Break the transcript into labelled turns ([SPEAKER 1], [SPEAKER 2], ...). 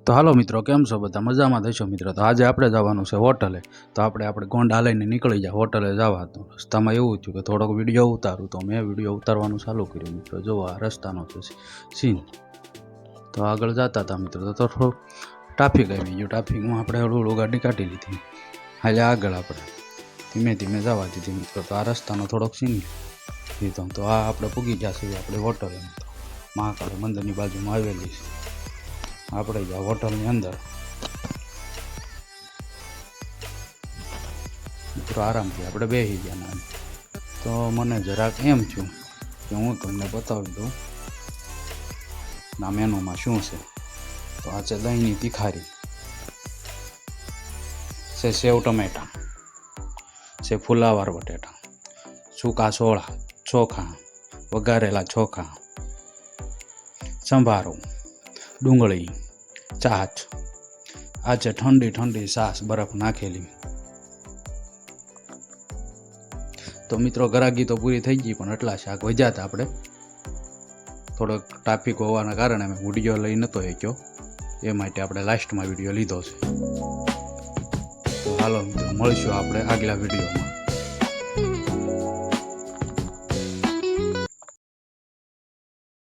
[SPEAKER 1] તો હાલો મિત્રો, કેમ છો બધા? મજામાં થશો મિત્રો? તો આજે આપણે જવાનું છે હોટલે. તો આપણે ગોંડા લઈને નીકળી જાય હોટલે જવા. તો રસ્તામાં એવું થયું કે થોડોક વિડીયો ઉતારું, તો મેં વિડીયો ઉતારવાનું ચાલુ કર્યું મિત્રો. જો આ રસ્તાનો છે સીન. તો આગળ જતા હતા મિત્રો, તો થોડું ટ્રાફિક આવી ગયું. ટ્રાફિકમાં આપણે હળવું ગાડી કાઢી લીધી. હાલે આગળ આપણે ધીમે ધીમે જવા દીધી મિત્રો. તો આ રસ્તાનો થોડોક સીન લીધો. તો આ આપણે પૂગી ગયા છીએ આપણે હોટલે. મહાકાળી મંદિરની બાજુમાં આવેલી છે. આપણે ગયા હોટલની અંદર મિત્રો. આરામથી આપણે બેસી ગયા ના. તો મને જરાક એમ થયું કે હું તમને બતાવી દઉં ના મેનુમાં શું છે. તો આ છે દહીંની તીખારી છે, સેવ ટમેટા છે, ફુલાવાર બટેટા, સૂકા સોળા, ચોખા, વઘારેલા ચોખા, સંભારો, ડુંગળી, ચાચ. આ છે ઠંડી ઠંડી છાશ બરફ નાખેલી. તો મિત્રો ગરાગી તો પૂરી થઈ ગઈ, પણ એટલા શાક વધ્યા હતા. આપણે થોડોક ટ્રાફિક હોવાના કારણે અમે વિડીયો લઈ નહોતો શક્યો, એ માટે આપણે લાસ્ટમાં વિડીયો લીધો છે. તો હાલો મિત્રો, મળીશું આપણે આગલા વિડીયોમાં.